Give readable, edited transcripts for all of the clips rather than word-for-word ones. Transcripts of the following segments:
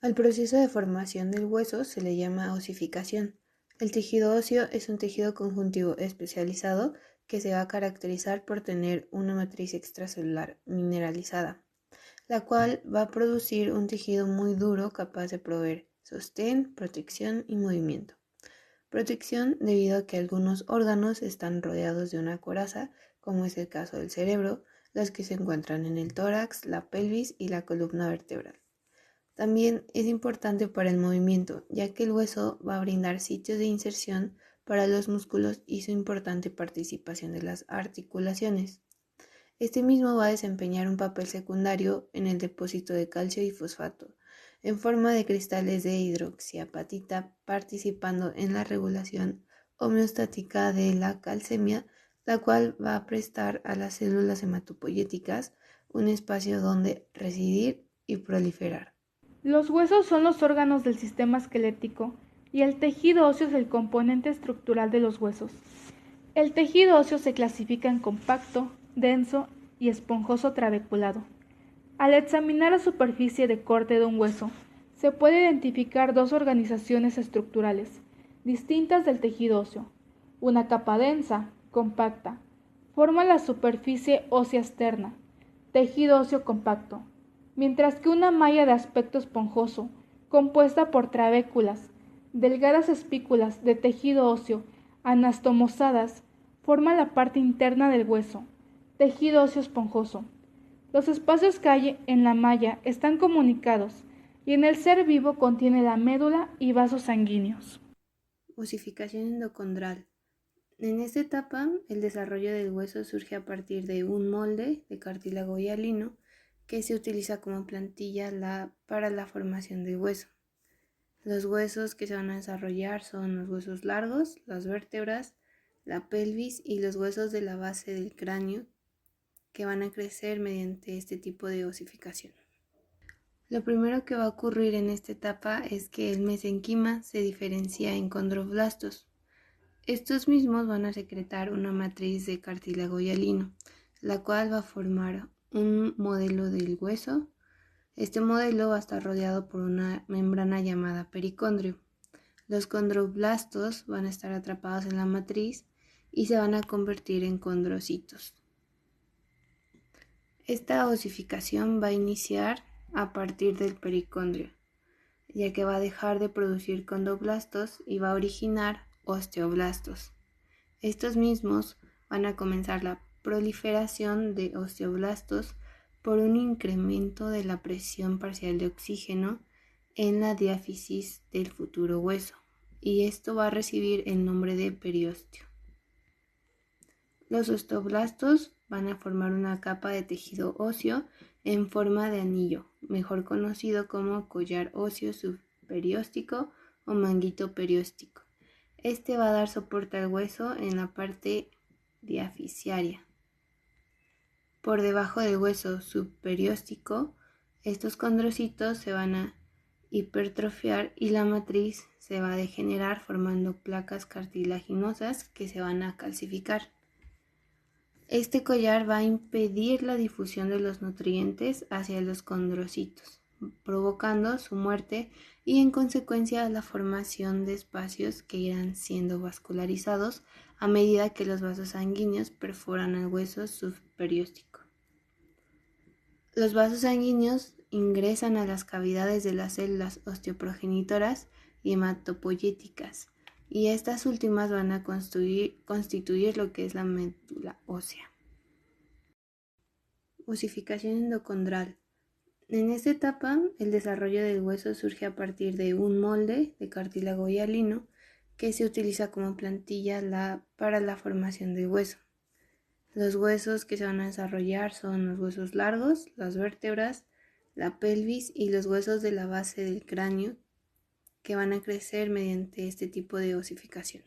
Al proceso de formación del hueso se le llama osificación. El tejido óseo es un tejido conjuntivo especializado que se va a caracterizar por tener una matriz extracelular mineralizada, la cual va a producir un tejido muy duro capaz de proveer sostén, protección y movimiento. Protección debido a que algunos órganos están rodeados de una coraza, como es el caso del cerebro, los que se encuentran en el tórax, la pelvis y la columna vertebral. También es importante para el movimiento, ya que el hueso va a brindar sitios de inserción para los músculos y su importante participación de las articulaciones. Este mismo va a desempeñar un papel secundario en el depósito de calcio y fosfato, en forma de cristales de hidroxiapatita, participando en la regulación homeostática de la calcemia, la cual va a prestar a las células hematopoyéticas un espacio donde residir y proliferar. Los huesos son los órganos del sistema esquelético y el tejido óseo es el componente estructural de los huesos. El tejido óseo se clasifica en compacto, denso y esponjoso trabeculado. Al examinar la superficie de corte de un hueso, se puede identificar dos organizaciones estructurales distintas del tejido óseo. Una capa densa, compacta, forma la superficie ósea externa, tejido óseo compacto, mientras que una malla de aspecto esponjoso, compuesta por trabéculas, delgadas espículas de tejido óseo anastomosadas, forma la parte interna del hueso, tejido óseo esponjoso. Los espacios que hay en la malla están comunicados y en el ser vivo contiene la médula y vasos sanguíneos. Osificación endocondral. En esta etapa, el desarrollo del hueso surge a partir de un molde de cartílago hialino que se utiliza como plantilla para la formación del hueso. Los huesos que se van a desarrollar son los huesos largos, las vértebras, la pelvis y los huesos de la base del cráneo que van a crecer mediante este tipo de osificación. Lo primero que va a ocurrir en esta etapa es que el mesenquima se diferencia en condroblastos. Estos mismos van a secretar una matriz de cartílago hialino, la cual va a formar un modelo del hueso. Este modelo va a estar rodeado por una membrana llamada pericondrio. Los condroblastos van a estar atrapados en la matriz y se van a convertir en condrocitos. Esta osificación va a iniciar a partir del pericondrio, ya que va a dejar de producir condroblastos y va a originar osteoblastos. Estos mismos van a comenzar la proliferación de osteoblastos por un incremento de la presión parcial de oxígeno en la diáfisis del futuro hueso, y esto va a recibir el nombre de periósteo. Los osteoblastos van a formar una capa de tejido óseo en forma de anillo, mejor conocido como collar óseo subperióstico o manguito perióstico. Este va a dar soporte al hueso en la parte diafisiaria. Por debajo del hueso subperióstico, estos condrocitos se van a hipertrofiar y la matriz se va a degenerar formando placas cartilaginosas que se van a calcificar. Este collar va a impedir la difusión de los nutrientes hacia los condrocitos, provocando su muerte y en consecuencia la formación de espacios que irán siendo vascularizados a medida que los vasos sanguíneos perforan el hueso subperióstico. Los vasos sanguíneos ingresan a las cavidades de las células osteoprogenitoras y hematopoyéticas, y estas últimas van a constituir lo que es la médula ósea. Osificación endocondral. En esta etapa, el desarrollo del hueso surge a partir de un molde de cartílago hialino que se utiliza como plantilla para la formación del hueso. Los huesos que se van a desarrollar son los huesos largos, las vértebras, la pelvis y los huesos de la base del cráneo que van a crecer mediante este tipo de osificación.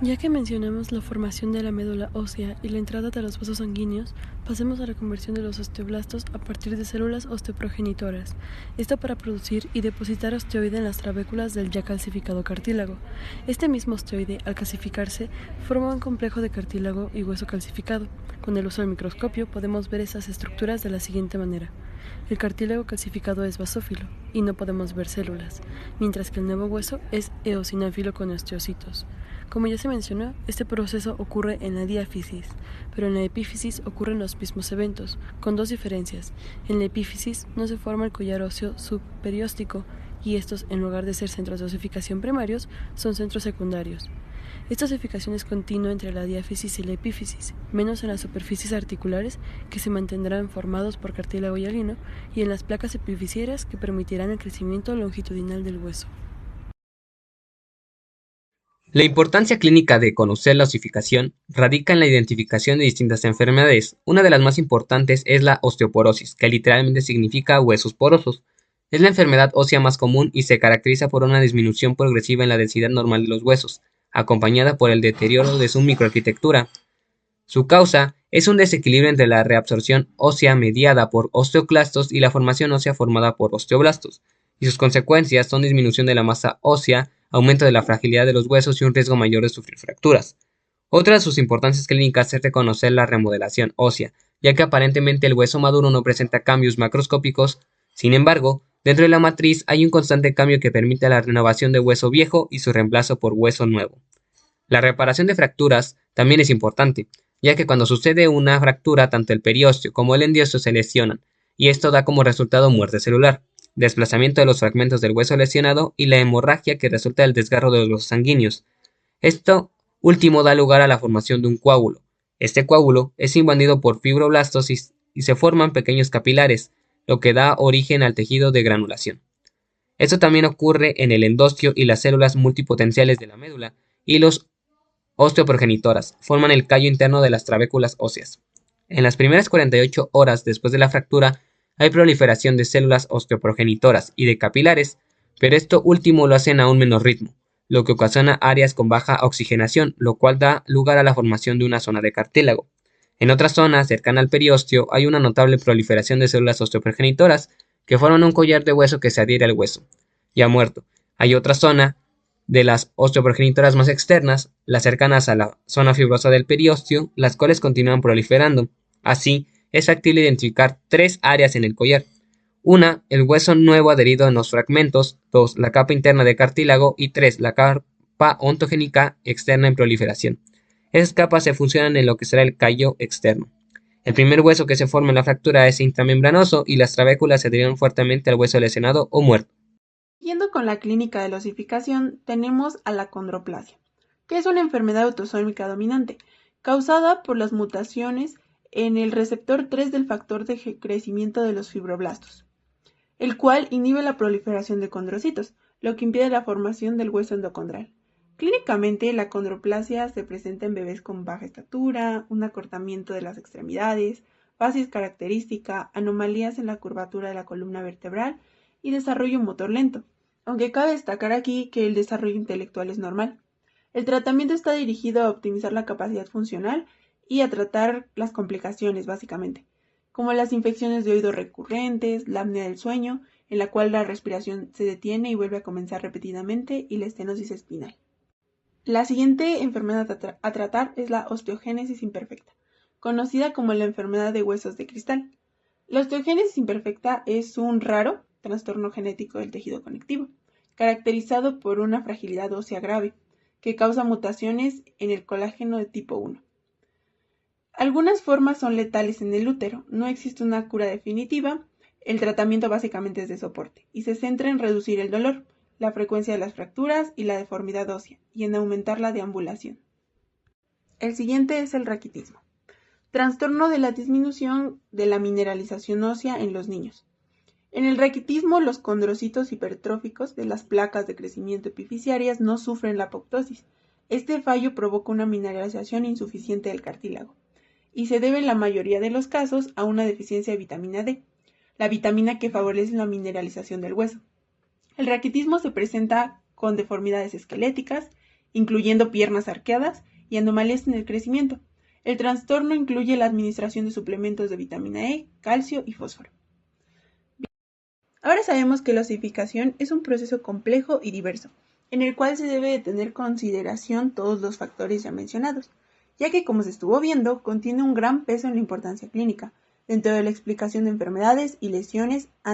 Ya que mencionamos la formación de la médula ósea y la entrada de los vasos sanguíneos, pasemos a la conversión de los osteoblastos a partir de células osteoprogenitoras, esto para producir y depositar osteoide en las trabéculas del ya calcificado cartílago. Este mismo osteoide, al calcificarse, forma un complejo de cartílago y hueso calcificado. Con el uso del microscopio podemos ver esas estructuras de la siguiente manera. El cartílago calcificado es basófilo y no podemos ver células, mientras que el nuevo hueso es eosináfilo con osteocitos. Como ya se mencionó, este proceso ocurre en la diáfisis, pero en la epífisis ocurren los mismos eventos, con dos diferencias. En la epífisis no se forma el collar óseo subperióstico, y estos, en lugar de ser centros de osificación primarios, son centros secundarios. Esta osificación es continua entre la diáfisis y la epífisis, menos en las superficies articulares, que se mantendrán formados por cartílago hialino, y en las placas epifisieras, que permitirán el crecimiento longitudinal del hueso. La importancia clínica de conocer la osificación radica en la identificación de distintas enfermedades. Una de las más importantes es la osteoporosis, que literalmente significa huesos porosos. Es la enfermedad ósea más común y se caracteriza por una disminución progresiva en la densidad normal de los huesos, acompañada por el deterioro de su microarquitectura. Su causa es un desequilibrio entre la reabsorción ósea mediada por osteoclastos y la formación ósea formada por osteoblastos, y sus consecuencias son disminución de la masa ósea, aumento de la fragilidad de los huesos y un riesgo mayor de sufrir fracturas. Otra de sus importancias clínicas es reconocer la remodelación ósea, ya que aparentemente el hueso maduro no presenta cambios macroscópicos. Sin embargo, dentro de la matriz hay un constante cambio que permite la renovación de hueso viejo y su reemplazo por hueso nuevo. La reparación de fracturas también es importante, ya que cuando sucede una fractura tanto el periósteo como el endiostio se lesionan, y esto da como resultado muerte celular, desplazamiento de los fragmentos del hueso lesionado y la hemorragia que resulta del desgarro de los vasos sanguíneos. Esto último da lugar a la formación de un coágulo. Este coágulo es invadido por fibroblastos y se forman pequeños capilares, lo que da origen al tejido de granulación. Esto también ocurre en el endostio y las células multipotenciales de la médula y los osteoprogenitoras forman el callo interno de las trabéculas óseas. En las primeras 48 horas después de la fractura hay proliferación de células osteoprogenitoras y de capilares, pero esto último lo hacen a un menor ritmo, lo que ocasiona áreas con baja oxigenación, lo cual da lugar a la formación de una zona de cartílago. En otra zona, cercana al periósteo, hay una notable proliferación de células osteoprogenitoras que forman un collar de hueso que se adhiere al hueso, ya muerto. Hay otra zona de las osteoprogenitoras más externas, las cercanas a la zona fibrosa del periósteo, las cuales continúan proliferando. Así, es factible identificar tres áreas en el collar. Una, el hueso nuevo adherido en los fragmentos. 2, la capa interna de cartílago. Y 3, la capa ontogénica externa en proliferación. Esas capas se fusionan en lo que será el callo externo. El primer hueso que se forma en la fractura es intramembranoso y las trabéculas se adhieren fuertemente al hueso lesionado o muerto. Siguiendo con la clínica de la osificación, tenemos a la condroplasia, que es una enfermedad autosómica dominante, causada por las mutaciones en el receptor 3 del factor de crecimiento de los fibroblastos, el cual inhibe la proliferación de condrocitos, lo que impide la formación del hueso endocondral. Clínicamente, la condroplasia se presenta en bebés con baja estatura, un acortamiento de las extremidades, facies característica, anomalías en la curvatura de la columna vertebral y desarrollo motor lento, aunque cabe destacar aquí que el desarrollo intelectual es normal. El tratamiento está dirigido a optimizar la capacidad funcional y a tratar las complicaciones, básicamente, como las infecciones de oído recurrentes, la apnea del sueño, en la cual la respiración se detiene y vuelve a comenzar repetidamente, y la estenosis espinal. La siguiente enfermedad a tratar es la osteogénesis imperfecta, conocida como la enfermedad de huesos de cristal. La osteogénesis imperfecta es un raro trastorno genético del tejido conectivo, caracterizado por una fragilidad ósea grave, que causa mutaciones en el colágeno de tipo 1. Algunas formas son letales en el útero, no existe una cura definitiva, el tratamiento básicamente es de soporte, y se centra en reducir el dolor, la frecuencia de las fracturas y la deformidad ósea, y en aumentar la deambulación. El siguiente es el raquitismo, trastorno de la disminución de la mineralización ósea en los niños. En el raquitismo, los condrocitos hipertróficos de las placas de crecimiento epifisiarias no sufren la apoptosis. Este fallo provoca una mineralización insuficiente del cartílago, y se debe en la mayoría de los casos a una deficiencia de vitamina D, la vitamina que favorece la mineralización del hueso. El raquitismo se presenta con deformidades esqueléticas, incluyendo piernas arqueadas y anomalías en el crecimiento. El trastorno incluye la administración de suplementos de vitamina E, calcio y fósforo. Ahora sabemos que la osificación es un proceso complejo y diverso, en el cual se debe de tener en consideración todos los factores ya mencionados, ya que, como se estuvo viendo, contiene un gran peso en la importancia clínica, dentro de la explicación de enfermedades y lesiones